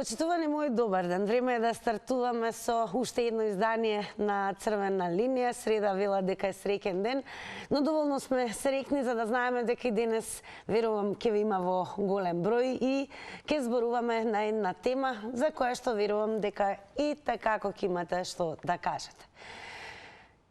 Почитувани мои, добар ден. Време е да стартуваме со уште едно издание на Црвена линија. Среда вела дека е среќен ден, но доволно сме среќни за да знаеме дека и денес, верувам, ќе ви има во голем број и ќе зборуваме на една тема за која што верувам дека и такако ќе имате што да кажете.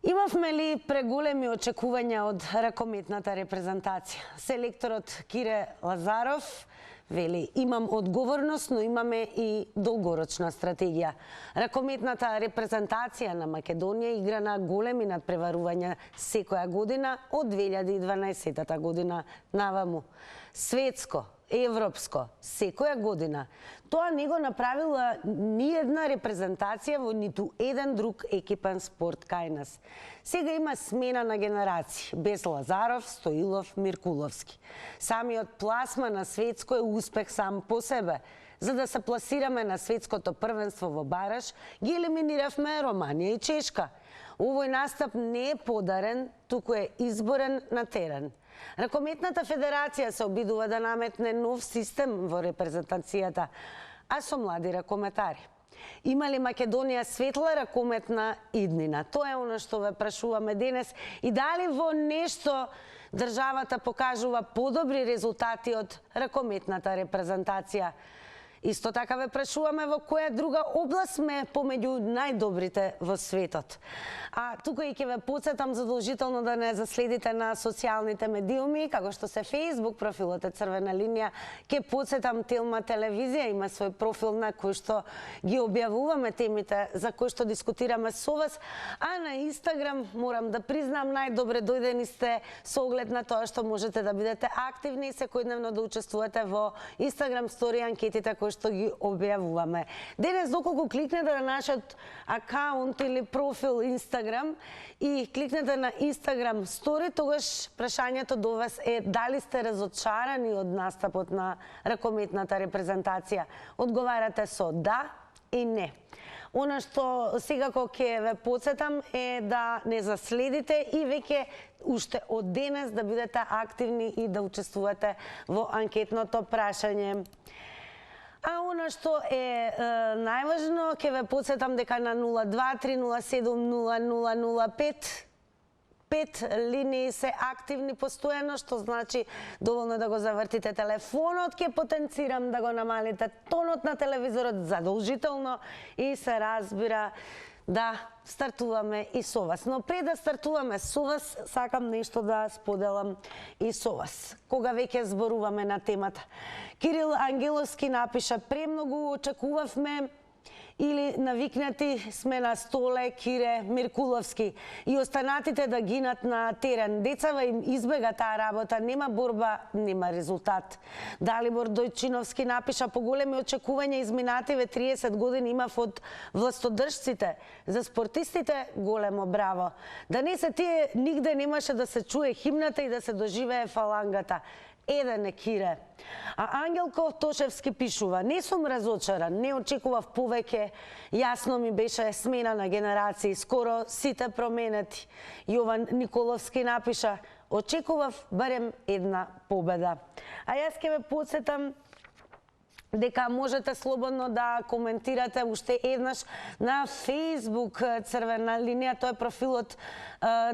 Имавме ли преголеми очекувања од ракометната репрезентација? Селекторот Кире Лазаров вели, имам одговорност, но имаме и долгорочна стратегија. Ракометната репрезентација на Македонија игра на големи надпреварувања секоја година од 2012 година наваму. Светско, европско, секоја година. Тоа не го направила ни една репрезентација во ниту еден друг екипен спорт кај нас. Сега има смена на генерации, без Лазаров, Стоилов, Миркуловски. Самиот пласма на светско е успех сам по себе. За да се пласираме на светското првенство во бараж, ги елиминиравме Романија и Чешка. Овој настап не е подарен, туку е изборен на терен. Ракометната федерација се обидува да наметне нов систем во репрезентацијата, а со млади ракометари. Има ли Македонија светла ракометна иднина? Тоа е она што ве прашуваме денес и дали во нешто државата покажува подобри резултати од ракометната репрезентација? Исто така ве прашуваме во која друга област сме помеѓу најдобрите во светот. А тука и ќе ве потсетам задолжително да не заследите на социјалните медиуми, како што се Facebook профилот е Црвена линија, ќе потсетам Телма телевизија има свој профил на кој што ги објавуваме темите за кои што дискутираме со вас, а на Инстаграм морам да признам најдобре дојдени сте со оглед на тоа што можете да бидете активни и секојдневно да учествувате во Инстаграм стори анкетите кои што ги објавуваме. Денес доколку кликнете на нашиот акаунт или профил Инстаграм и кликнете на Инстаграм стори, тогаш прашањето до вас е дали сте разочарани од настапот на ракометната репрезентација. Одговарате со да и не. Она што секако ќе ве потсетам е да не заследите и веќе уште од денес да бидете активни и да учествувате во анкетното прашање. А она што е најважно, ќе ве потсетам дека на 02-307-0005 5 линии се активни постојано, што значи доволно да го завртите телефонот, ќе потенцирам да го намалите тонот на телевизорот задолжително и се разбира да стартуваме и со вас. Но пред да стартуваме со вас, сакам нешто да споделам и со вас. Кога веќе зборуваме на темата. Кирил Ангеловски напиша, премногу очекувавме или навикнати сме на столе Кире Миркуловски и останатите да гинат на терен. Децава им избега таа работа, нема борба, нема резултат. Далибор Дојчиновски напиша, поголеми очекувања изминативе 30 години имав од властодржците. За спортистите големо браво. Да не се тие, нигде немаше да се чуе химната и да се доживее фалангата. Еден е Кире. А Ангелко Тошевски пишува, не сум разочаран, не очекував повеќе, јасно ми беше смена на генерации, скоро сите променети. Јован Николовски напиша, очекував барем една победа. А јас ќе ве потсетам дека можете слободно да коментирате уште еднаш на Facebook Црвена линија, тоа е профилот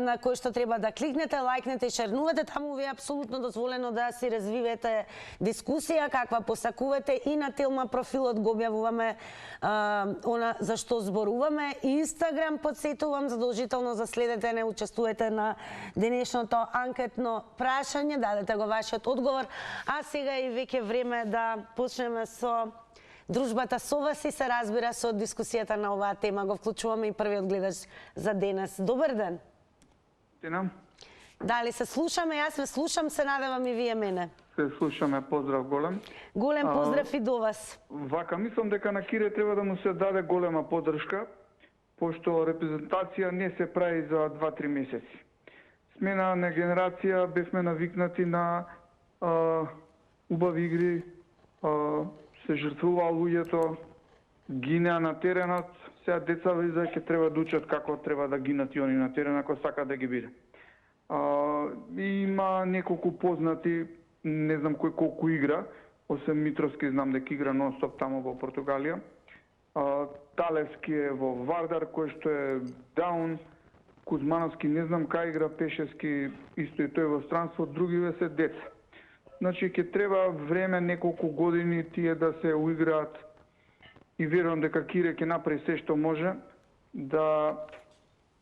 на кој што треба да кликнете, лајкнете и шернувате, таму ви е апсолутно дозволено да си развивате дискусија каква посакувате и на Телма профилот го објавуваме она за што зборуваме. Инстаграм подсетувам задолжително заследете, не учествувате на денешното анкетно прашање, дадете го вашиот одговор, а сега и веќе време да почнеме со дружбата со вас и се разбира со дискусијата на оваа тема. Го вклучуваме и првиот гледач за денес. Добар ден. Дена. Дали се слушаме? Јас ве слушам, се надевам и вие мене. Се слушаме, поздрав голем. Голем поздрав и до вас. Вака, мислам дека на Кире треба да му се даде голема поддршка, пошто репрезентација не се прави за 2-3 месеци. Смена на генерација, бевме навикнати на убави игри, се жртвуваа луѓето, гинеа на теренот, сега деца ќе треба да учат како треба да гинат и они на терен, ако сакаат да ги биде. Има неколку познати, не знам кој колку игра, освен Митровски, знам дека игра нон-стоп тамо во Португалија. Талевски е во Вардар, кој што е даун. Кузмановски не знам кај игра, Пешевски исто и тој во странство, другиве се деца. Значи, ќе треба време, неколку години тие да се уиграат и верувам дека Кире ќе направи се што може да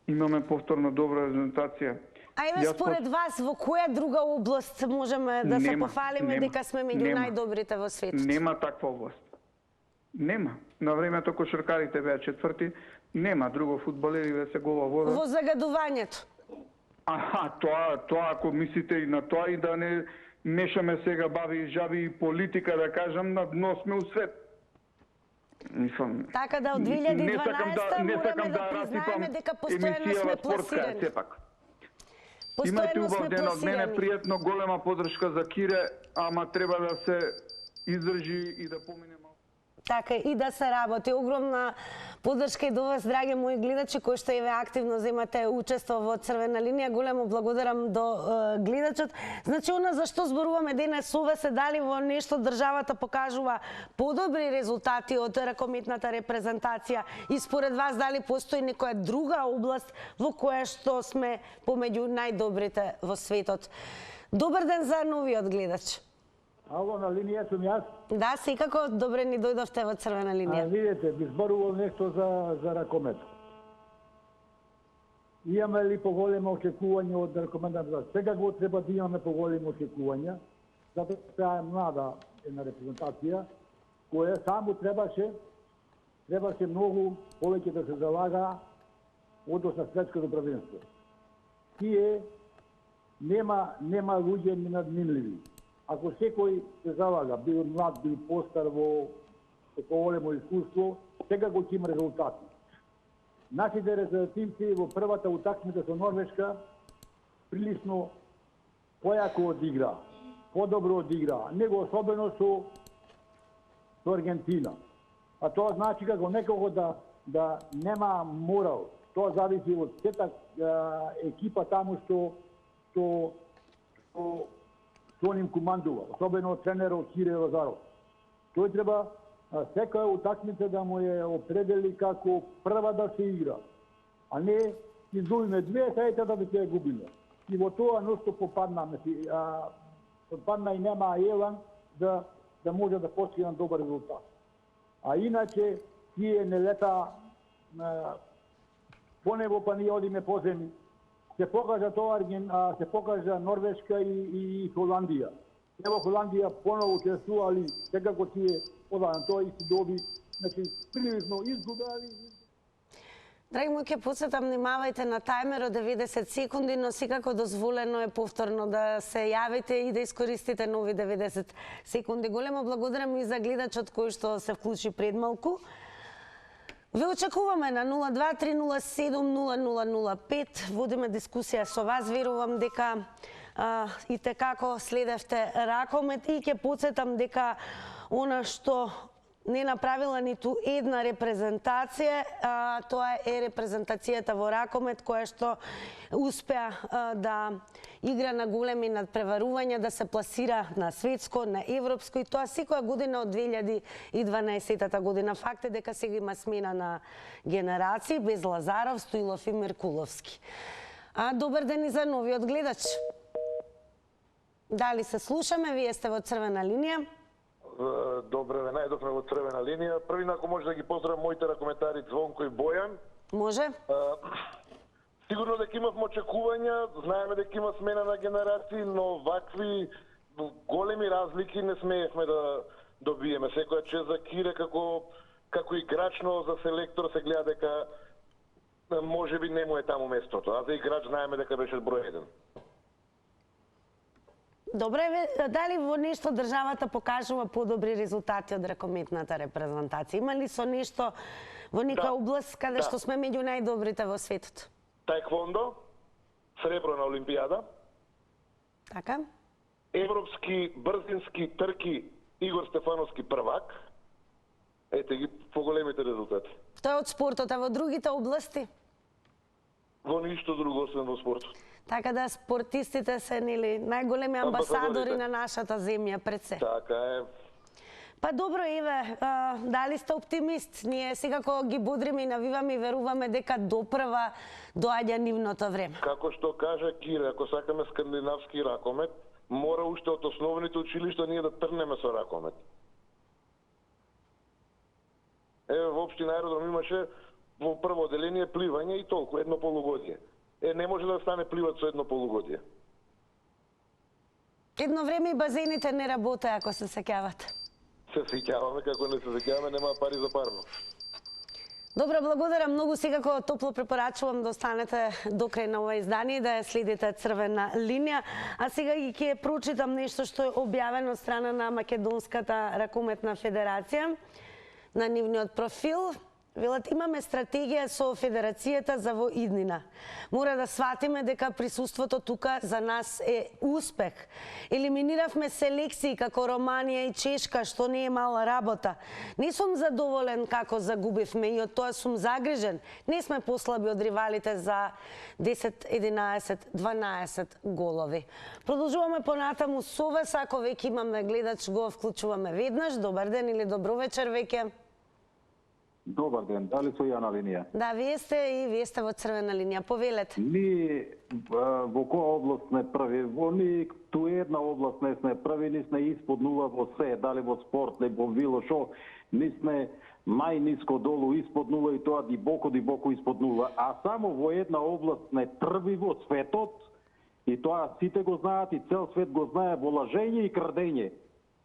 имаме повторно добра резултатација. Ајде, според вас, во која друга област можеме да се пофалиме дека сме меѓу најдобрите во светот? Нема таква област. Нема. На времето кошаркарите беа четврти, нема друго фудбалери се гова вода. Во загадувањето. Тоа ако мислите и на тоа и да не мешаме сега баби и жаби и политика, да кажам, на дно сме у свет. Така да од 2012 мораме да признаеме дека постојано сме пласирани. Имате убав ден од мене, пријатно, голема подршка за Кире, ама треба да се издржи и да помине малку. Така и да се работи. Огромна поддршка и до вас, драги мои гледачи, кои што и ве активно земате учество во Црвена линија. Големо благодарам до гледачот. Значи, она зашто зборуваме денес со вас е дали во нешто државата покажува подобри резултати од ракометната репрезентација и според вас дали постои некоја друга област во која што сме помеѓу најдобрите во светот. Добар ден за новиот гледач. Ало, на линија сум јас. Да, секако добре ни дојдовте во Црвена линија. Видете, би зборувал нешто за ракомет. Имаме ли поголемо очекување од ракометот? Секако треба да имаме поголемо очекувања, затоа таа е млада една репрезентација, која само требаше многу повеќе да се залага однос на светското првенство. Тие нема луѓе ненадминливи. Ако секој се залага, бил млад, бил постар во поголемо искуство, секако ќе има резултати. Нашите резултативци во првата утакмица со Норвешка прилично појако одигра, подобро одигра, него особено со Аргентина. А тоа значи како некого да нема морал. Тоа зависи од сета екипа таму што ним командува, особено тренерот Кире Лазаров. Тој треба секоја утакмица да му ја определи како прва да се игра, а не изгубиме две, сајтата да ќе ја губиме. И во тоа нешто попаднаме, попадна и нема елан да може да постигне добар резултат. А иначе тие не лета по небо, па ние одиме по земји. Се покажа тоа, се покажа Норвешка и Холандија. Ево Холандија поново учествува, али секако тие одаден тоа и си доби, значи прилично изгубали. Драги мои, ќе подсетам, внимавајте на тајмерот 90 секунди, но секако дозволено е повторно да се јавите и да искористите нови 90 секунди. Големо благодарам и за гледачот кој што се вклучи пред малку. Ве очекуваме на 02-307-0005. Водиме дискусија со вас. Верувам дека и текако следевте ракомет и ќе подсетам дека она што не направила ниту една репрезентација, тоа е репрезентацијата во ракомет која што успеа да игра на големи надпреварувања, да се пласира на светско, на европско и тоа секоја година од 2012 година. Факт е дека сега има смена на генерации без Лазаров, Стоилов и Меркуловски. Добар ден и за новиот гледач. Дали се слушаме? Вие сте во Црвена линија. Добре, најдовме во Црвена линија. Први, ако може да ги поздравам моите ракометари Звонко и Бојан. Може. Сигурно дека имавме очекувања, знаеме дека има смена на генерации, но вакви големи разлики не смеевме да добиеме. Секоја чест за Кире како играч, но за селектор се гледа дека може би не му е таму местото. А за играч знаеме дека беше број 1. Добре, дали во нешто државата покажува подобри резултати од ракометната репрезентација? Има ли со нешто во некоја област каде што сме меѓу најдобрите во светот? Таеквондо, сребро на Олимпијада. Така. Европски брзински трки Игор Стефановски првак. Ете ги поголемите резултати. Тоа е од спортот, а во другите области? Во ништо друго освен во спортот. Така да спортистите се најголеми амбасадори на нашата земја пред се. Така е. Па добро, Еве, дали сте оптимист? Ние секако ги бодриме и навиваме и веруваме дека допрва доаѓа нивното време. Како што кажа Кире, ако сакаме скандинавски ракомет, мора уште од основните училишта ние да трнеме со ракомет. Еве, во општина Аеродром имаше во прво одделение пливање и толку, едно полугодие. Не може да стане пливач со едно полугодие. Едно време и базените не работеа, ако се сеќавате. Се сеќаваме, како не се сеќаваме, нема пари за парно. Добро, благодарам многу. Секако топло препорачувам да останете до крај на ова издание и да ја следите Црвена линија. А сега ги ќе прочитам нешто што е објавено од страна на Македонската ракометна федерација на нивниот профил. Велат, имаме стратегија со Федерацијата за во иднина. Мора да сватиме дека присуството тука за нас е успех. Елиминиравме селекции како Романија и Чешка, што не е мала работа. Не сум задоволен како загубивме и од тоа сум загрижен. Не сме послаби од ривалите за 10, 11, 12 голови. Продолжуваме понатаму со вас, ако веќе имаме гледач, го вклучуваме веднаш. Добар ден или добро вечер веќе. Добар ден, дали со ја на линија? Да, вие сте во Црвена линија. Повелете. Ние во која област сме први? Во ниту една област не сме први, ни сме испод нула во се, дали во спорт, не во било шо, ни сме најниско долу испод нула и тоа дибоко испод нула. А само во една област сме први во светот и тоа сите го знаат и цел свет го знае, во лажење и крадење.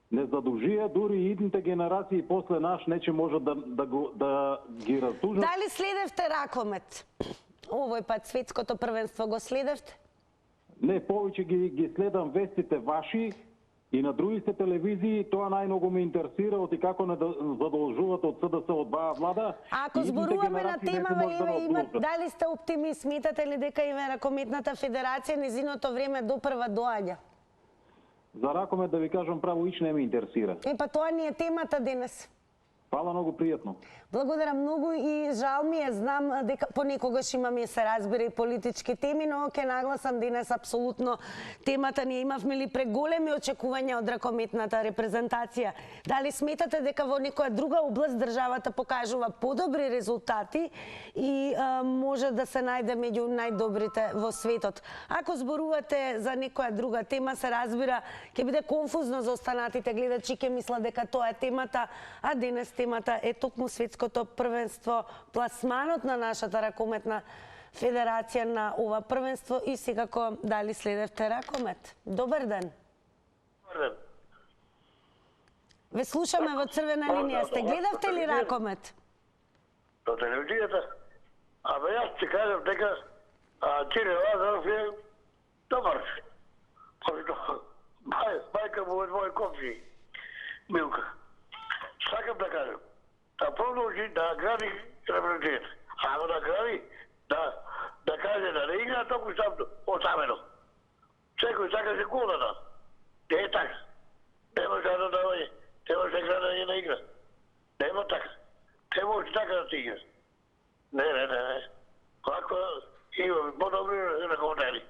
Не задужија дури и идните генерации после наш нече можат да ги разтужат. Дали следевте ракомет? Овој пат светското првенство го следевте? Не, повеќе ги следам вестите ваши и на другите телевизии, тоа најмногу ме интересира и како не задолжувате од СДС од баа влада. Ако зборуваме на темава, дали сте оптимист? Сметате ли дека и Ракометната федерација незиното време допрва доаѓа? За ракомет да ви кажам право, ич не ме интересира. Па тоа ни е темата денес. Фала, многу пријатно. Благодарам многу и жал ми е, знам дека понекогаш имаме, се разбира, и политички теми, но ќе нагласам денес апсолутно темата. Ние имавме ли преголеми очекувања од ракометната репрезентација? Дали сметате дека во некоја друга област државата покажува подобри резултати и може да се најде меѓу најдобрите во светот? Ако зборувате за некоја друга тема, се разбира, ќе биде конфузно за останатите гледачи, ќе мислат дека тоа е темата, а денес темата е токму светското првенство, пласманот на нашата ракометна федерација на ова првенство и секако дали следевте ракомет. Добар ден. Добар ден. Ве слушаме во Црвена линија. Сте гледавте ли ракомет? До телевизијата. Абе јас ти кажам дека Тире Лазаров е добар. Мајка му е мој комши, Милка. Сакам да кажам, да продолжи да гради репрезентација. Ако да гради, да каже да не игра толку оставено. Секој сакаше гол да да. Не е така. Нема да давање. Нема да гради на игра. Нема така. Не може така да се игра. Не. Ако имаме по-добри ракоматари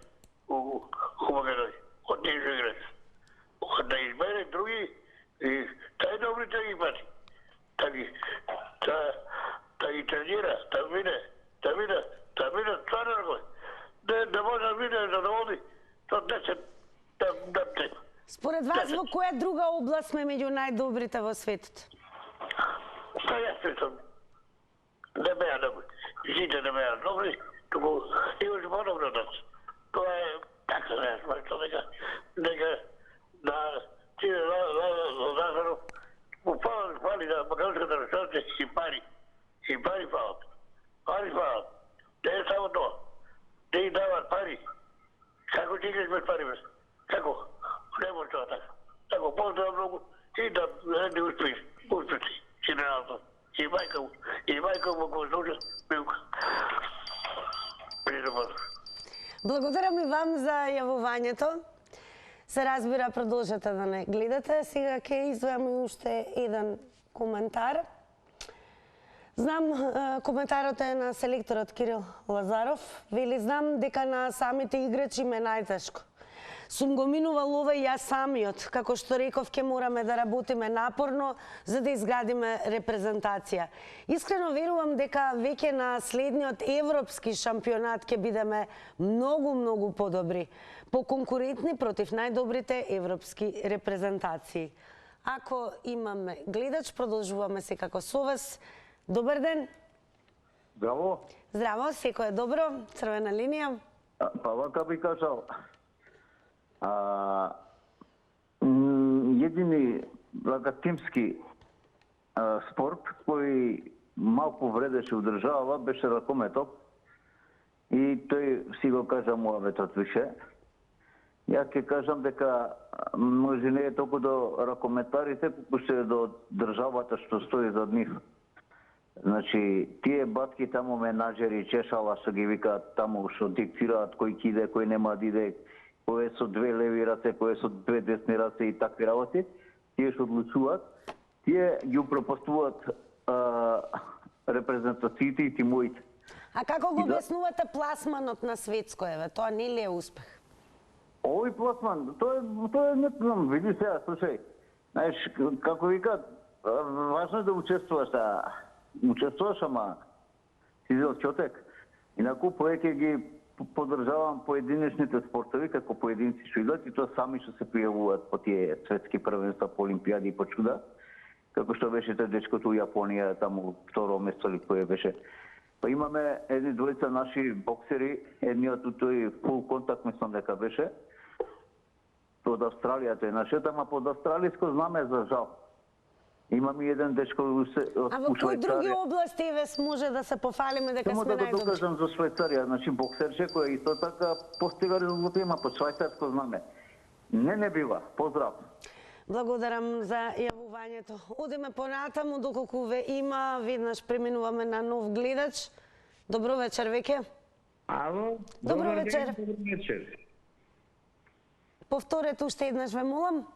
у Македонија, од ние што играат. Да избере други и тај добрите ги пати. Да ги тренира, да виде стварно ракоме. Да може да виде да води до 10 да тема. Според вас, во која друга област сме меѓу најдобрите во светот? Па јас сметам, не беа добри. Сите не беа добри, туку имаше по-добро од нас. Тоа е така, не смешно, дека да Тире Лазаров му фали да македонската репрезентација и пари. И пари фалат. Не е само тоа. Не им дават пари. Како ти играш без пари, бе? Како? Не може тоа така. Како поздрав многу и да не успети. Генералот. И мајка му го слуша Милка. Благодарам и вам за јавувањето. Се разбира, продолжете да не гледате. Сега ќе издвојам и уште еден коментар. Знам, коментарот е на селекторот Кирил Лазаров. Вели, знам дека на самите играчи им е најтешко. Сум го минувал ова и јас самиот. Како што реков, ќе мораме да работиме напорно за да изградиме репрезентација. Искрено верувам дека веќе на следниот европски шампионат ќе бидеме многу подобри, поконкурентни против најдобрите европски репрезентации. Ако имаме гледач, продолжуваме секако со вас. Добар ден. Здраво. Здраво, секој е добро. Црвена линија. Па вака би кажал, едини тимски спорт кој малку вредеше у држава беше ракометот и тој си го кажа муаветот више. Јас ќе кажам дека може не е толку до ракометарите, колку се до државата што стои зад нив. Значи, тие батки таму менаџери чешала што ги викаат таму што диктираат кој ќе иде, кој нема да иде, кој е со две леви раце, кој е со две десни раце и такви работи, тие што одлучуваат, тие ги упропастуваат репрезентациите и тимовите. А како го обяснувате пласманот на светско, еве? Тоа не ли е успех? Овој пласман, тоа не знам, види сега, слушај. Знаеш, како викаат, важно е да учествуваш, ама си зел чотек. Инаку повеќе ги поддржавам поединечните спортови како поединци што идат и тоа сами што се пријавуваат по тие светски првенства, по олимпијади и по чуда. Како што беше тој дечкото у Јапонија, таму второ место ли кој беше. Па имаме едни двојца наши боксери, едниот у тој фул контакт мислам дека беше. Од Австралија тој нашиот, ама под австралиско знаме за жал. Имам и еден дечко од Швајцарија. А во кои други области евес може да се пофалиме дека Само сме да го најдобри? докажам за Швајцарија, значи боксерче кој исто така постига резултати, има под швајцарско знаме. Не бива. Поздрав. Благодарам за јавувањето. Одиме понатаму доколку ве има, веднаш преминуваме на нов гледач. Добро вечер веќе. Ало, Добро добар вечер. ден, добро вечер. Повторете уште еднаш, ве молам.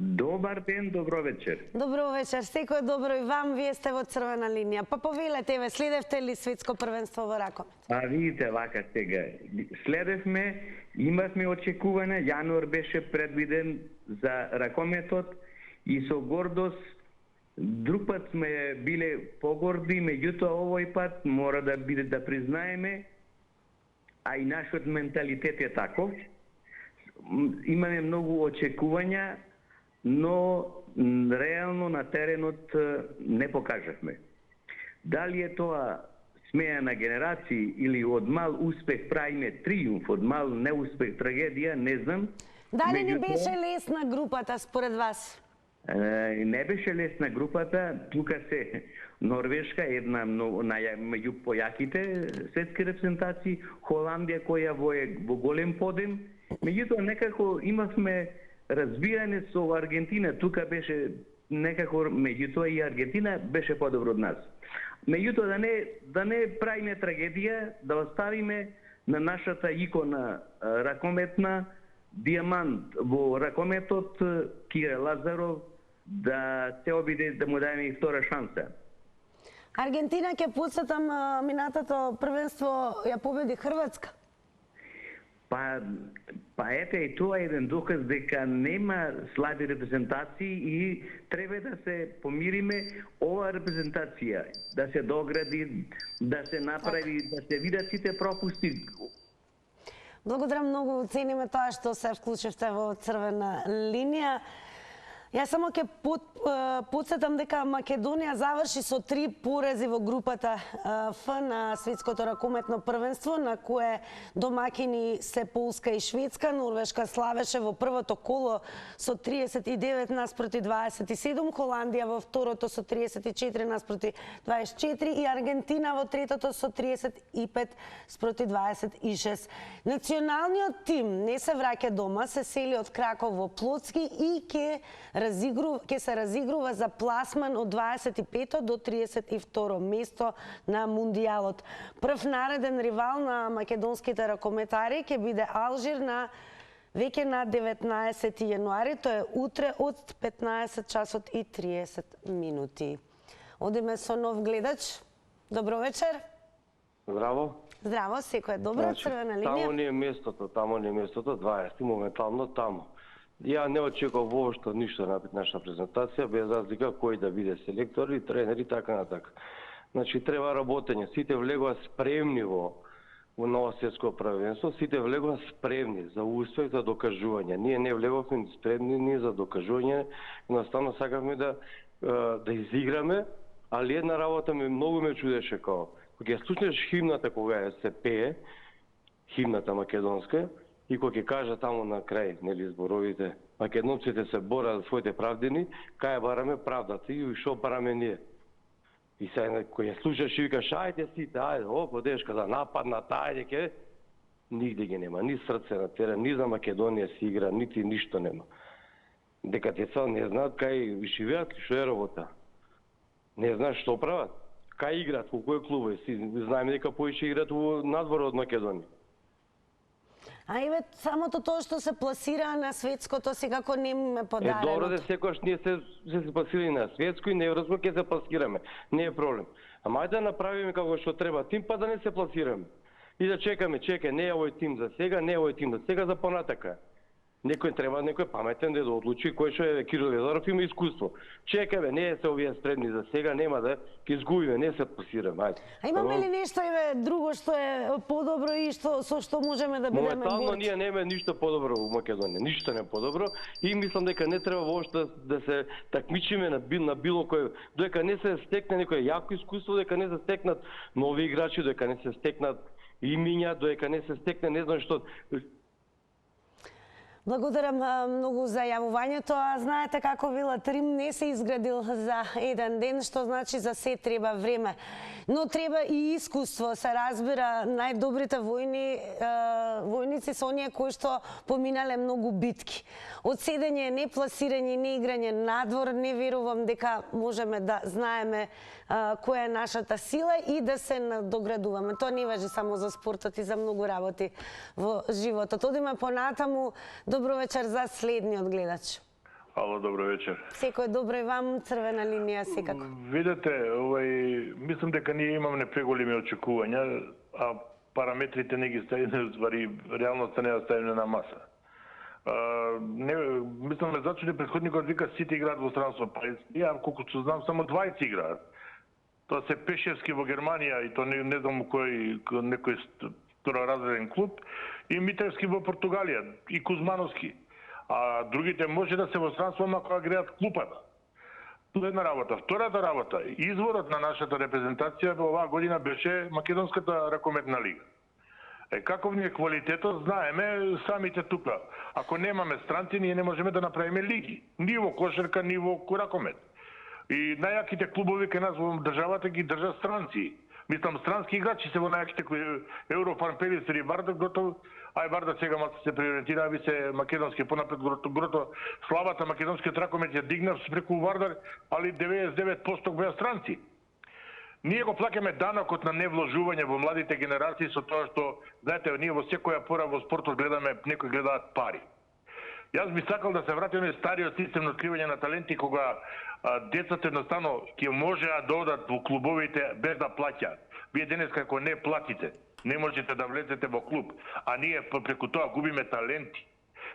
Добар ден, добро вечер. Добро вечер, секој добро и вам, вие сте во црвена линија. Па повелете, ве следевте ли светско првенство во ракомет? А видите вака сега, следевме, имавме очекување, јануар беше предвиден за ракометот и со гордост друг пат сме биле погорди, меѓутоа овој пат мора да биде да признаеме, а и нашиот менталитет е таков. Имаме многу очекувања, но реално на теренот не покажавме. Дали е тоа смеја на генерации или од мал успех правиме триумф, од мал неуспех трагедија, не знам. Дали не беше лесна групата според вас? Не беше лесна групата, тука се Норвешка, една меѓу појаките светски репрезентации, Холандија која во голем подем, меѓутоа некако имавме разбирање со Аргентина, тука беше некако, меѓутоа и Аргентина беше подобро од нас. Меѓутоа да не правиме трагедија, да оставиме на нашата икона ракометна, диамант во ракометот, Кире Лазаров, да се обиде да му даде и втора шанса. Аргентина ќе подсетам минатото првенство ја победи Хрватска. Па ете и тоа е еден доказ дека нема слаби репрезентации и треба да се помириме ова репрезентација, да се догради, да се направи, да се видат сите пропусти. Благодарам многу, цениме тоа што се вклучивте во црвена линија. Јас само ќе подсетам дека Македонија заврши со 3 порези во групата Ф на светското ракометно првенство, на кое домакини се Полска и Шведска. Норвешка славеше во првото коло со 39 наспроти 27, Холандија во второто со 34 наспроти 24 и Аргентина во третото со 35 спроти 26. Националниот тим не се враќа дома, се сели од Краков во Плоцки и ќе се разигрува за пласман од 25 до 32 место на Мундијалот. Прв нареден ривал на македонските ракометари ќе биде Алжир веќе на 19 јануари, тоа е утре од 15 часот и 30 минути. Одиме со нов гледач. Добро вечер. Здраво. Здраво, секој е добро, црвена линија. Тамо не е местото, 20 моментално тамо. Ја не очекував воопшто ништо на нашата презентација, без разлика кој да биде селектори, тренери, така натака. Значи треба работење, сите влегува спремни во ново светско првенство, сите влегува спремни за успех, за докажување. Ние не влеговме спремни ни за докажување, едноставно сакавме да изиграме, али една работа многу ме чудеше кога ќе слушнеш химната кога се пее, химната македонска, и кога ќе кажа тамо на крај, нели зборовите, македонците се борат за своите правдини, кај бараме правдата и што бараме ние. И сега кога ја слушаш и викаш, ајде сите, ајде, подешка за напад на тајде ке, нигде ги нема, ни срце на терен, ни за Македонија си игра, нити ништо нема. Дека деца не знаат кај живеат, што е работа. Не знаат што прават, кај играат, во кој клубови, знаеме дека поише играат во надвор од Македонија. А и самото тоа што се пласира на светското секако не ме подарено. Добро да секогаш ние се пласирани на светско и на европско ќе се пласираме. Не е проблем. Ама ајде да направиме како што треба тим, па да не се пласираме. И да чекаме, не е овој тим за сега, не е овој тим за сега, за понатака. Некој паметен да одлучи кој што е Кирил Лазаров има искуство. Чекаме, не се овие спредни за сега, нема да ќе изгубиме, не се пласираме. Ајде. А имаме ли нешто друго што е подобро и со што можеме да бидеме горди? Моментално ние немаме ништо подобро во Македонија, ништо не подобро и мислам дека не треба воопшто да се такмичиме на било кој, додека не се стекне некој јако искуство, дека не се стекнат нови играчи, дека не се стекнат имиња, додека не се стекне не знам што. Благодарам многу за јавувањето, а знаете како велат Рим не се изградил за еден ден, што значи за се треба време. Но треба и искуство, се разбира, најдобрите војници се оние кои што поминале многу битки. Од седење, не пласирање, не играње надвор, не верувам дека можеме да знаеме која е нашата сила и да се надоградуваме. Тоа не важи само за спортот и за многу работи во животот. Одиме понатаму. Добро вечер за следниот гледач. Ало, добро вечер. Секој добро и вам, црвена линија секако. Видете, мислам дека ние имаме преголеми очекувања, а параметрите не ги ставиме, ствари реалноста не ја ставиме на маса. Мислам ме зачуди претходникот вика сите играат во странство, па ја колку знам само 20 играат. Тоа се Пешевски во Германија и тоа не знам некој второразреден клуб, и Митевски во Португалија, и Кузмановски. А другите може да се во странство, ама кога греат клупата. Тоа е една работа. Втората работа, изворот на нашата репрезентација оваа година беше Македонската ракометна лига. Каков ни е квалитетот, знаеме самите тука. Ако немаме странци, ние не можеме да направиме лиги. Ни во кошарка, ни во ракомет. И најаките клубови кај нас во државата ги држат странци. Мислам, странски играчи се во најаките кои Еврофарм, Пелистер и Вардар, готов, ај Вардар сега малку се приориентира, ви се македонски понапред, грото славата македонскиот ракомет ја дигнав преку Вардар, али 99% беа странци. Ние го плаќаме данокот на невложување во младите генерации со тоа што, знаете, ние во секоја пора во спортот гледаме, некои гледаат пари. Јас би сакал да се вратиме стариот систем на откривање на таленти, кога децата едноставно ќе можеа да одат во клубовите без да плаќаат. Вие денес како не платите, не можете да влезете во клуб, а ние преку тоа губиме таленти.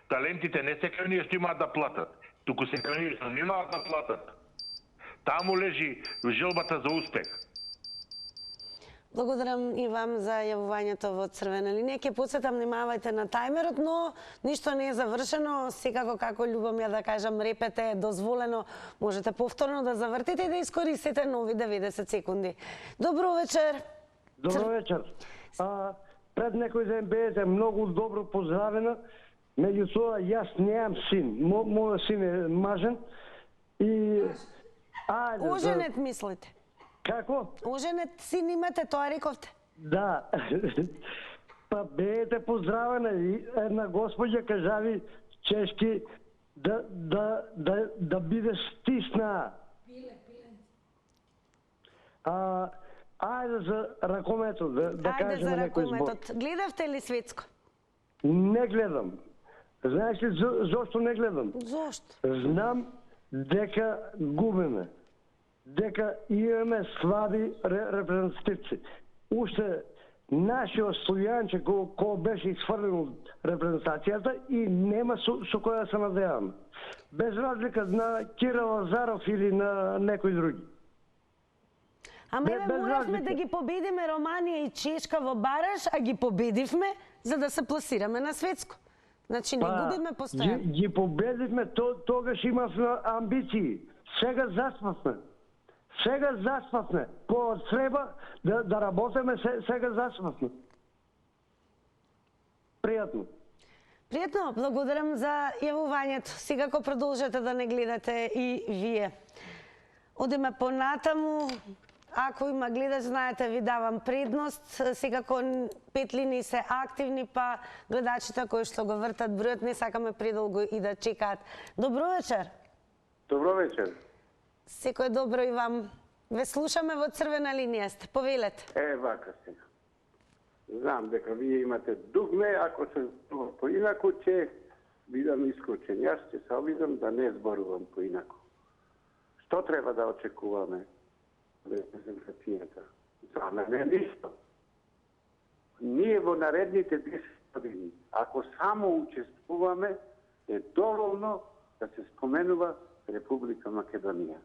Талентите не се кај ние што имаат да платат, туку се кај ние што немаат да платат. Таму лежи желбата за успех. Благодарам и вам за јавувањето во црвена линија. Ќе подсетам, внимавајте на тајмерот, но ништо не е завршено. Секако, како љубам ја да кажам, репете е дозволено. Можете повторно да завртите и да искористите нови 90 секунди. Добро вечер. Добро вечер. Пред некој ден беше многу добро поздравена. Меѓутоа, јас немам син. Мојот син е мажен. И... Оженет мислите? Како? Оженет син имате, тоа рековте? Да. Па беете поздравена и една господја кажави чешки да биде стисна. Ајде за ракометот, да кажеме некој збор. Ајде за ракометот. Гледавте ли светско? Не гледам. Знаеш ли зошто не гледам? Зошто? Знам дека губиме. Дека имаме слаби репрезентативци. Уште нашиот Стојанче кој беше изфрлен од репрезентацијата и нема со која да се надеваме. Без разлика на Кирил Лазаров или на некој други. Ама еве моравме да ги победиме Романија и Чешка во бараж, а ги победивме за да се пласираме на светско. Значи не губиме постојано. Ги победивме, тогаш имавме амбиции. Сега заспавме. По треба да работиме, сега заспавме. Пријатно. Пријатно, благодарам за јавувањето. Секако продолжете да не гледате и вие. Одиме понатаму. Ако има гледач, знаете, ви давам предност. Секако 5 линии се активни, па гледачите кои што го вртат бројот не сакаме предолго и да чекаат. Добро вечер. Добро вечер. Секој добро и вам. Ве слушаме во црвена линија сте. Повелете. Вака сега. Знам дека вие имате дугме, ако се поинаку ќе бидам исклучен. Јас ќе се обидам да не зборувам поинаку. Што треба да очекуваме? Репрезентацијата. За мене ништо. Ние во наредните 10 години, ако само учествуваме, е доволно да се споменува Република Македонија.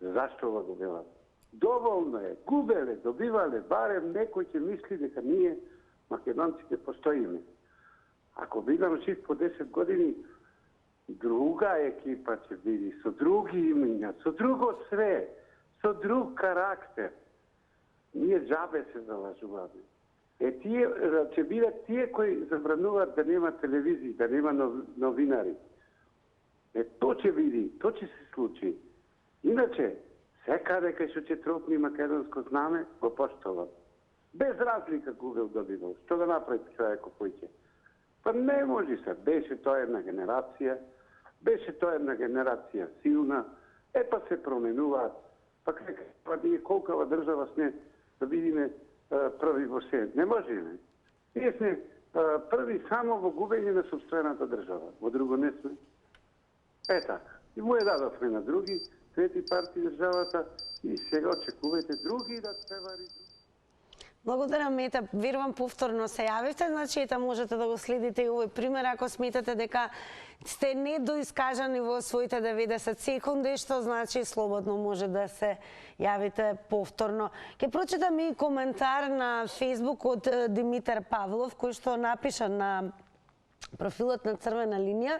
Зашто го велам? Доволно е. Губеле, добивале, барем некој ќе мисли дека ние, македонците, постоиме. Ако бидам жив по 10 години, друга екипа ќе биде, со други имиња, со друго све, со друг карактер. Ние джабе се залажуваме. Тие ќе бидат тие кои забрануваат да нема телевизии, да нема новинари. То ќе биде, то ќе се случи. Иначе, секаде кај што ќе тропни македонско знаме, го поштоват. Без разлика Google добивал. Што да направи човеко појќе? Па не може се. Беше тоа една генерација, силна, па се променуваат. Па ние колкава држава сме да видиме први во се. Не можеме. Ние сме први само во губење на собствената држава. Во друго не сме. Така. И му дадовме на други, трети партии државата и сега очекувате други да превари. Благодарам, Мета. Верувам повторно се јавивте, значи ета можете да го следите и овој пример ако сметате дека сте недоискажани во своите 90 секунди, што значи слободно може да се јавите повторно. Ке прочитам и коментар на Facebook од Димитар Павлов, кој што напиша на профилот на Црвена линија.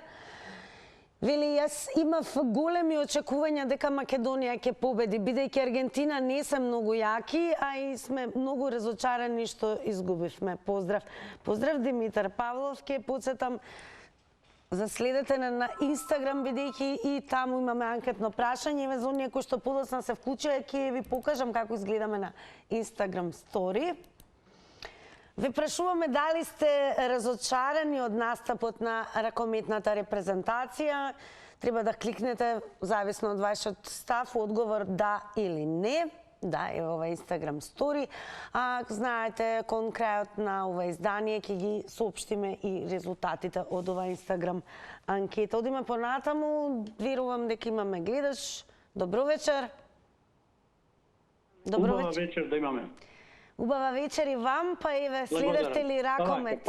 Вели, јас имав големи очекувања дека Македонија ќе победи, бидејќи Аргентина не се многу јаки, а и сме многу разочарани што изгубивме. Поздрав. Поздрав, Димитар Павлов. Ке подсетам, заследете на Инстаграм, бидејќи и таму имаме анкетно прашање. Еве за оние кои што подоцна се вклучија, ќе ви покажам како изгледаме на Инстаграм стори. Ве прашуваме дали сте разочарани од настапот на ракометната репрезентација. Треба да кликнете, зависно од вашиот став, одговор да или не. Да, е ова Инстаграм стори. А знаете, кон крајот на ова издание ќе ги соопштиме и резултатите од ова Инстаграм анкета. Одиме понатаму, верувам дека имаме гледач. Добро вечер. Убава вечер да имаме. Убава вечер и вам, па еве, следевте ли ракомет?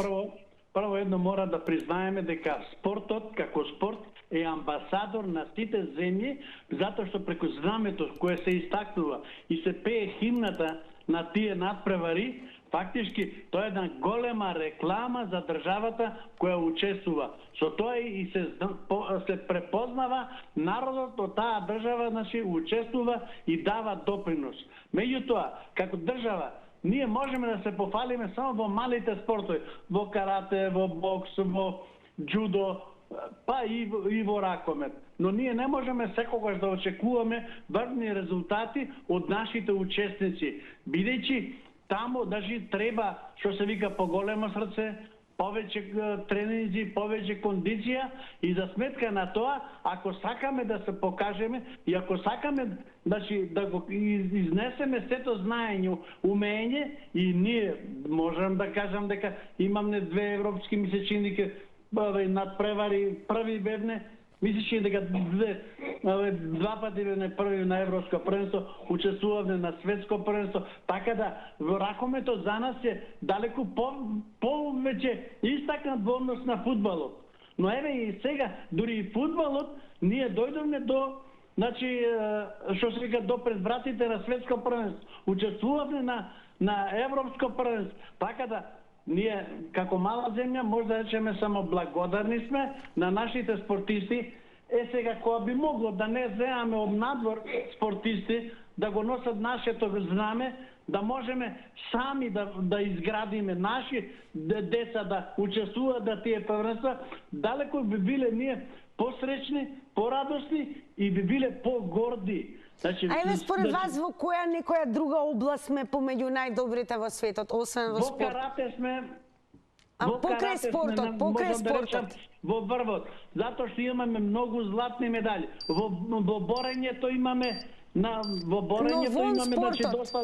Прво едно мора да признаеме дека спортот, како спорт, е амбасадор на сите земји, затоа што преку знамето кое се истакнува и се пее химната на тие надпревари, фактички тоа е една голема реклама за државата која учествува. Со тоа и се препознава народот од таа држава, значи учествува и дава допринос. Меѓутоа, како држава, ние можеме да се пофалиме само во малите спортови, во карате, во бокс, во джудо, па и во ракомет. Но ние не можеме секогаш да очекуваме врвни резултати од нашите учесници, бидејќи таму даже треба, што се вика, поголемо срце, повеќе тренинзи, повеќе кондиција и за сметка на тоа, ако сакаме да се покажеме и ако сакаме да го изнесеме сето знаење, умење и ние можам да кажам дека имаме 2 европски месечини надпревари, први бевне, Мислиш дека два пати не први на европско првенство, учествувавме на светско првенство, така да во ракометот за нас е далеку повеќе истакнат во однос на фудбалот. Но еве и сега, дури и фудбалот, ние дојдовме до, значи, што се вика, до пред вратите на светско првенство. Учествувавме на европско првенство, така да ние, како мала земја, може да речеме само благодарни сме на нашите спортисти. Сега, кога би могло да не земаме од надвор спортисти, да го носат нашето знаме, да можеме сами да изградиме наши деца да учествуваат на тие првенства, далеко би биле ние посречни, порадосни и би биле погорди. Значи, ајде според вас во која некоја друга област сме помеѓу најдобрите во светот, освен во спорт? Во карате сме покрај спортот. Во врвот, затоа што имаме многу златни медали. Во борењето имаме значи доста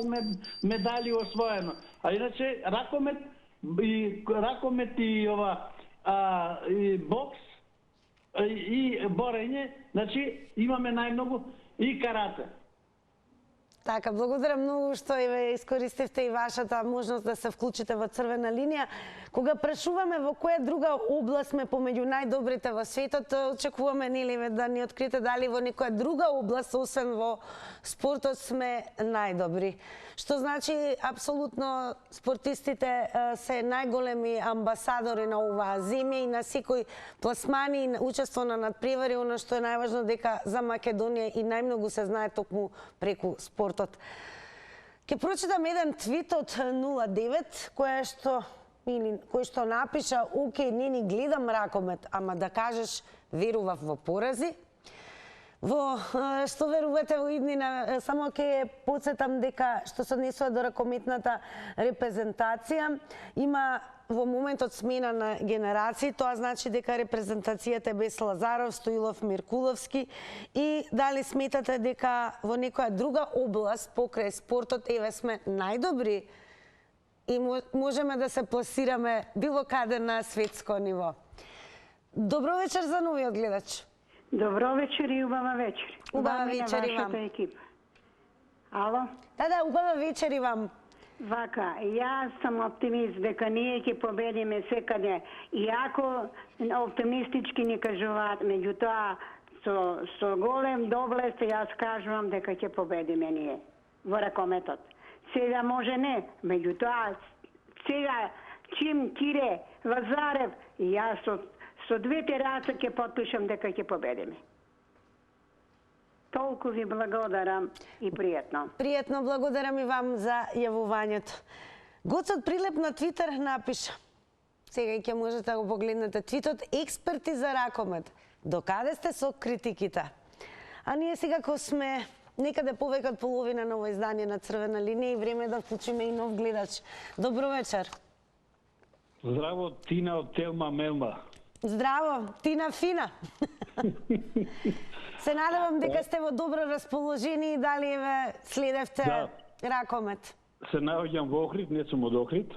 медали освоено. А иначе ракомет и ова и бокс и борење, значи имаме најмногу и карате. Така, благодарам многу што искористивте и вашата можност да се вклучите во Црвена линија. Кога прашуваме во која друга област сме помеѓу најдобрите во светот, очекуваме нели да ни откриете дали во некоја друга област, освен во спортот, сме најдобри. Што значи, апсолутно, спортистите се најголеми амбасадори на оваа земја и на секој пласмани и учество на надпревари, оно што е најважно дека за Македонија и најмногу се знае токму преку спортот. Ке прочитам еден твит од 09, кој што напиша: "Океј, не ни гледам ракомет, ама да кажеш верував во порази." Во што верувате во иднина, само ќе подсетам дека што се однесува до ракометната репрезентација, има во моментот смена на генерации, тоа значи дека репрезентацијата е без Лазаров, Стоилов, Миркуловски, и дали сметате дека во некоја друга област покрај спортот еве сме најдобри и можеме да се пласираме било каде на светско ниво? Добро вечер за новиот гледач. Добро вечер и убава вечер. Убава вечер и вам. Екипа. Ало? Да, убава вечер и вам. Вака, јас сум оптимист дека ние ќе победиме секаде. Иако оптимистички ни кажуваат, меѓутоа со голем доблест јас кажувам дека ќе победиме ние во ракометот. Сега може не, меѓутоа сега чим Кире, Лазарев, јас со двете раце ќе потпишам дека ќе победиме. Толку ви благодарам и пријатно. Пријатно, благодарам и вам за јавувањето. Гоцот Прилеп на Твитер напиша: сега ќе можете да го погледнете твитот: "Експерти за ракомет, докаде сте со критиките?" А ние сега ко сме некаде повеќе од половина на ово издание на Црвена линија и време да вклучиме и нов гледач. Добро вечер. Здраво, Тина од Телма Мелма. Здраво, Тина Фина. Се надевам дека сте во добро расположение и дали еве следевте ракомет. Се наоѓам во Охрид, не сум од Охрид.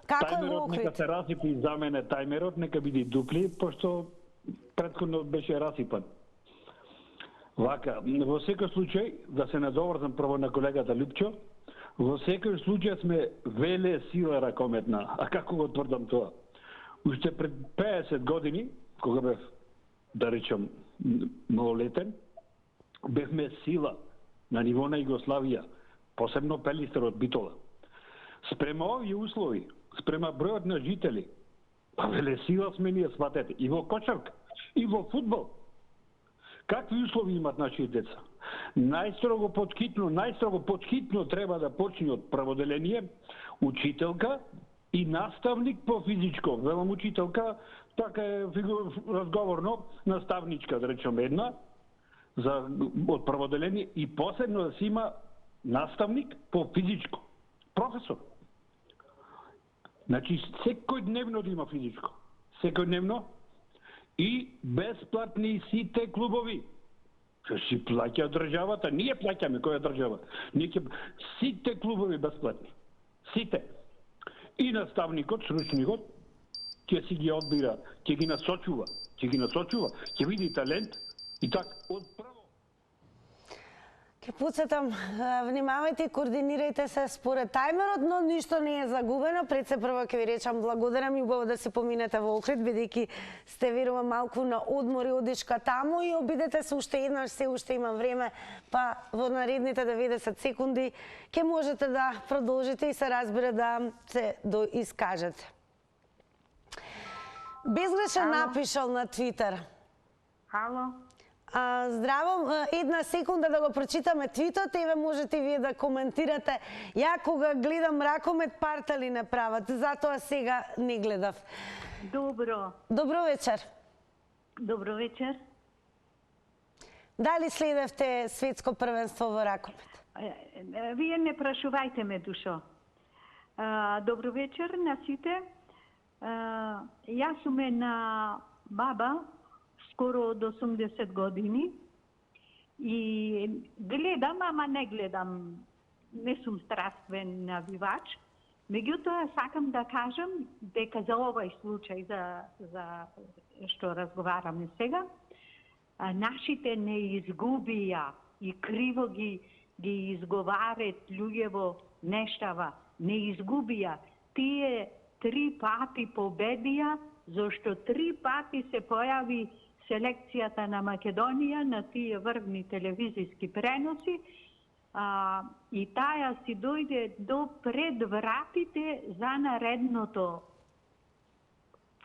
Како е во Охрид? Нека се расипи за мене тајмерот, нека биде дупли, пошто претходно беше расипан. Вака, во секој случај, да се надоврзам прво на колегата Лупчо, во секој случај сме веле сила ракометна. А како го тврдам тоа? Уште пред 50 години, кога бев, да речам, малолетен, бевме сила на ниво на Југославија, посебно Пелистер од Битола. Спрема овие услови, спрема бројот на жители, па веле сила сме ние, сватете, и во кочарка, и во фудбал. Какви услови имат нашите деца? Најстрого подхитно треба да почне од праводеление, учителка и наставник по физичко. Велам учителка, така е разговорно, наставничка, да речем една, од праводеление, и посебно да си има наставник по физичко. Професор. Значи, секојдневно да има физичко. Секојдневно. И бесплатни сите клубови. Што си плаќа државата? Ние плаќаме, која држава? Сите клубови бесплатни. Сите. И наставникот, сручникот, ќе си ги одбира, ќе ги насочува. ќе ги насочува, ќе види талент и така од прво. Ке подсетам, внимавајте и координирајте се според тајмерот, но ништо не е загубено. Пред се прво ќе ви речам благодарам и убаво да си поминете во Охрид, бидејќи сте верувам малку на одмор и одишка таму и обидете се уште еднаш, се уште има време, па во наредните 90 секунди ќе можете да продолжите и се разбира да се доискажете. Безгрешен напишал на Твитер. Ало? Здраво, една секунда да го прочитаме твитот, еве можете вие да коментирате. Ја кога гледам ракомет, партали не прават, затоа сега не гледав. Добро. Добро вечер. Добро вечер. Дали следевте светско првенство во ракомет? Вие не прашувајте ме, душо. Добро вечер на сите. Јас сум една баба, скоро од 80 години и гледам, ама не гледам, не сум страствен навивач. Меѓутоа сакам да кажам дека за овој случај за што разговараме сега, нашите не изгубија и криво ги изговарат луѓево нештава, не изгубија. Тие 3 пати победија, зашто 3 пати се појави селекцијата на Македонија на тие врвни телевизиски преноси и таја си дојде до пред вратите за наредното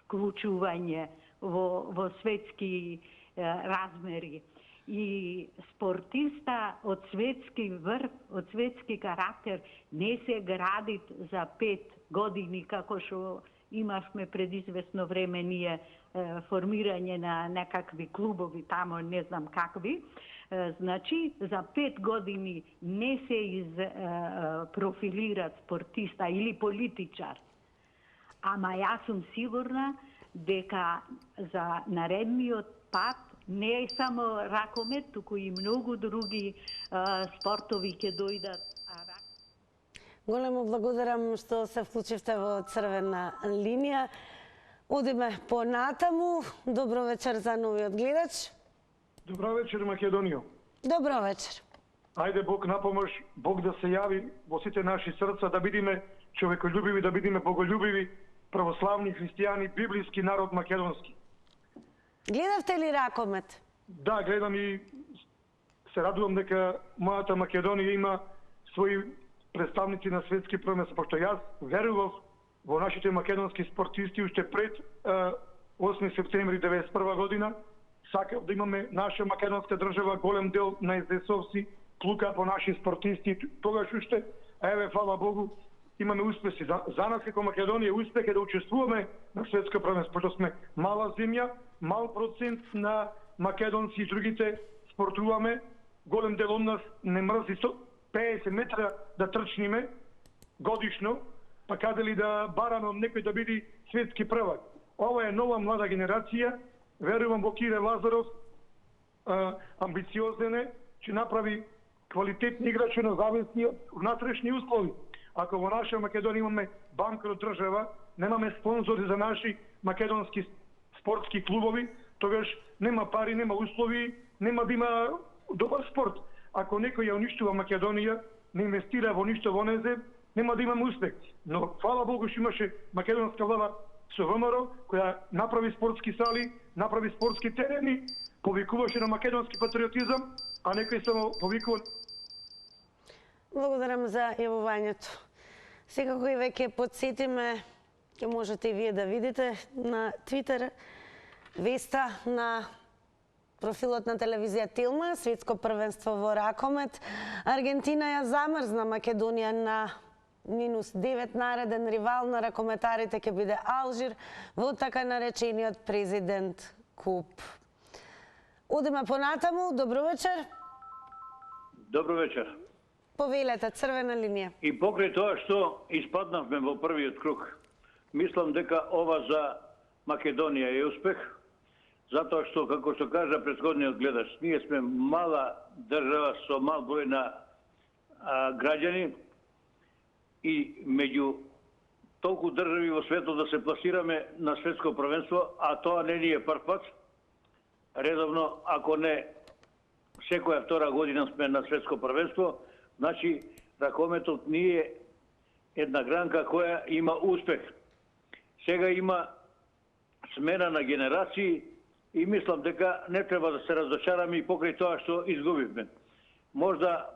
вклучување во светски размери. И спортиста од светски врв, од светски карактер не се градит за 5 години како што имавме пред известно време ние формирање на некакви клубови тамо, не знам какви. Значи, за 5 години не се профилират спортиста или политичар. Ама јас сум сигурна дека за наредниот пат не е само ракомет, туку и многу други спортови ќе дојдат. Големо благодарам што се вклучивте во црвена линија. Одиме понатаму. Добро вечер за новиот гледач. Добро вечер, Македонија. Добро вечер. Ајде Бог на помош, Бог да се јави во сите наши срца, да бидеме човеколюбиви, да бидеме боголюбиви, православни христијани, библиски народ македонски. Гледавте ли ракомет? Да, гледам и се радувам дека мојата Македонија има своји представници на светски првенства, пошто јас верував во нашите македонски спортисти уште пред 8 септември 1991 година. Сакав да имаме наша македонска држава, голем дел на езесовци, плука по наши спортисти, тогаш уште, еве, фала Богу, имаме успеси. За нас како Македонија успех е да учествуваме на светско првенство, пошто сме мала земја, мал процент на македонци и другите спортуваме, голем дел од нас не мрзи 50 метра да трчниме годишно, па кадели да бараме од некој да биде светски првак. Ова е нова млада генерација, верувам во Кире Лазаров, амбициозен е, ќе направи квалитетни играчи на зависни од внатрешни услови. Ако во наша Македонија имаме банкрот држава, немаме спонзори за наши македонски спортски клубови, тогаш нема пари, нема услови, нема да има добар спорт. Ако некој ја уништува Македонија, не инвестира во ништо во незе, нема да имаме успех. Но, фала Богу, што имаше македонска влада со ВМРО, која направи спортски сали, направи спортски терени, повикуваше на македонски патриотизам, а некој само повикува. Благодарам за јавувањето. Секако и веќе подсетиме, ќе можете и вие да видите на Твитер веста на профилот на телевизија Телма, светско првенство во ракомет. Аргентина ја замрзна Македонија на -9, нареден ривал на ракометарите ќе биде Алжир во така наречениот президент Куп. Одиме понатаму, добро вечер. Добро вечер. Повелете, црвена линија. И покрај тоа што испаднавме во првиот круг, мислам дека ова за Македонија е успех, затоа што, како што кажа претходниот гледач, ние сме мала држава со мал број на граѓани и меѓу толку држави во светот да се пласираме на светско првенство, а тоа не ни е прв пат, редовно, ако не секоја втора година сме на светско првенство, значи ракометот не е една гранка која има успех. Сега има смена на генерации и мислам дека не треба да се разочараме и покрај тоа што изгубивме. Можда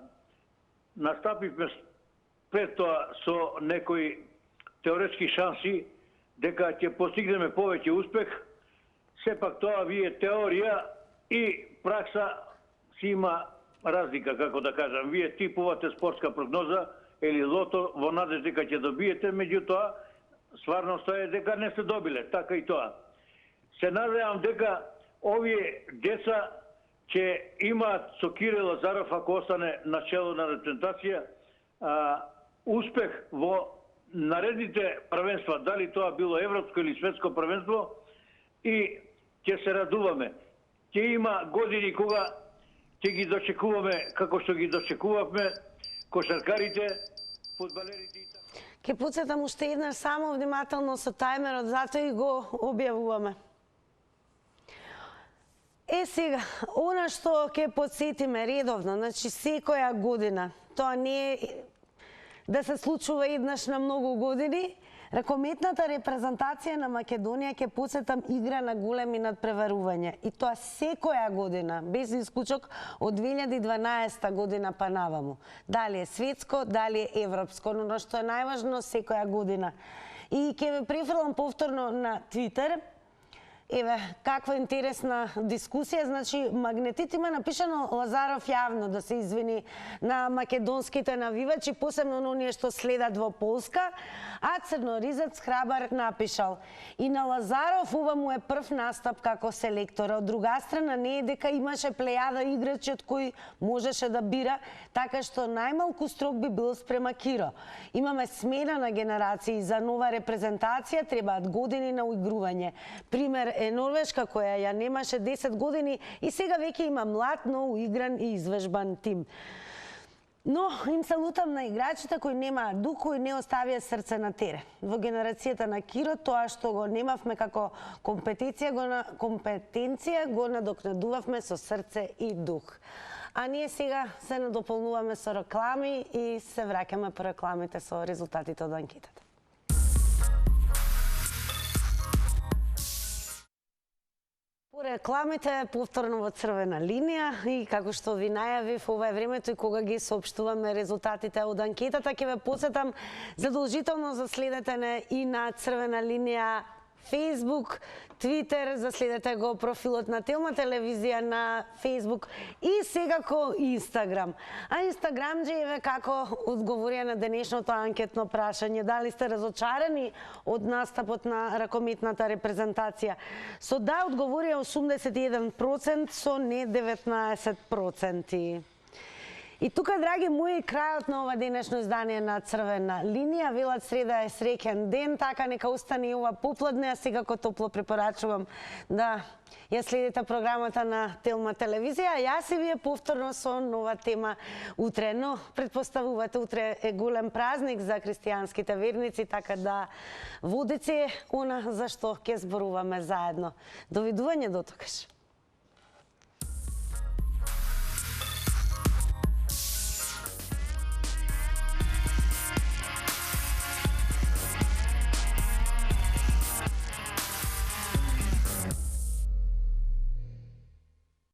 настапивме пред тоа со некои теоретски шанси дека ќе постигнеме повеќе успех. Сепак тоа вие теорија и пракса си има разлика, како да кажам. Вие типувате спортска прогноза или лото во надеж дека ќе добиете, меѓутоа стварноста е дека не се добиле, така и тоа. Се надевам дека овие деца ќе имаат со Кире Лазаров, ако остане на чело на репрезентација, успех во наредните првенства, дали тоа било европско или светско првенство, и ќе се радуваме. Ќе има години кога ќе ги дочекуваме како што ги дочекувавме кошаркарите, фудбалерите и така. Ке подсетам уште еднаш само внимателно со тајмерот, затоа и го објавуваме. Сега, она што ќе подсетиме редовно, значи секоја година, тоа не е да се случува еднаш на многу години, ракометната репрезентација на Македонија, ќе подсетам, игра на големи надпреварувања. И тоа секоја година, без исклучок, од 2012 година па наваму. Дали е светско, дали е европско, но што е најважно, секоја година. И ќе ве префрлам повторно на Твитер. Еве, каква интересна дискусија. Значи, Магнетит има напишано Лазаров јавно да се извини на македонските навивачи, посебно на оние што следат во Полска, а Црноризец Храбар напишал: и на Лазаров ова му е прв настап како селектор. Од друга страна, не е дека имаше плејада играчи од кои можеше да бира, така што најмалку строг би бил спрема Киро. Имаме смена на генерации, за нова репрезентација требаат години на уигрување. Пример е Норвешка, која ја немаше 10 години и сега веќе има млад, но уигран и извежбан тим. Но им салутам на играчите кои немаат дух, кои не оставија срце на терен. Во генерацијата на Киро, тоа што го немавме како компетенција го надокнадувавме со срце и дух. А ние сега се надополнуваме со реклами и се враќаме по рекламите со резултатите од анкетата. По рекламите повторно во црвена линија и како што ви најавив, ова е времето и кога ги соопштуваме резултатите од анкетата. Ќе ве посетам задолжително заследете не и на црвена линија Facebook, Twitter, заследете го профилот на Телма телевизија на Facebook и секако Instagram. А Instagram еве како одговорија на денешното анкетно прашање. Дали сте разочарани од настапот на ракометната репрезентација? Со да одговорија 81%, со не 19%. И тука, драги мои, крајот на ова денешно издание на Црвена линија. Велат среда е среќен ден, така нека остане и ова попладне, а секако топло препорачувам да ја следите програмата на Телма телевизија. Јас и вие повторно со нова тема утре, но предпоставувате утре е голем празник за христијанските верници, така да водици е она за што ќе зборуваме заедно. Довидување до тогаш.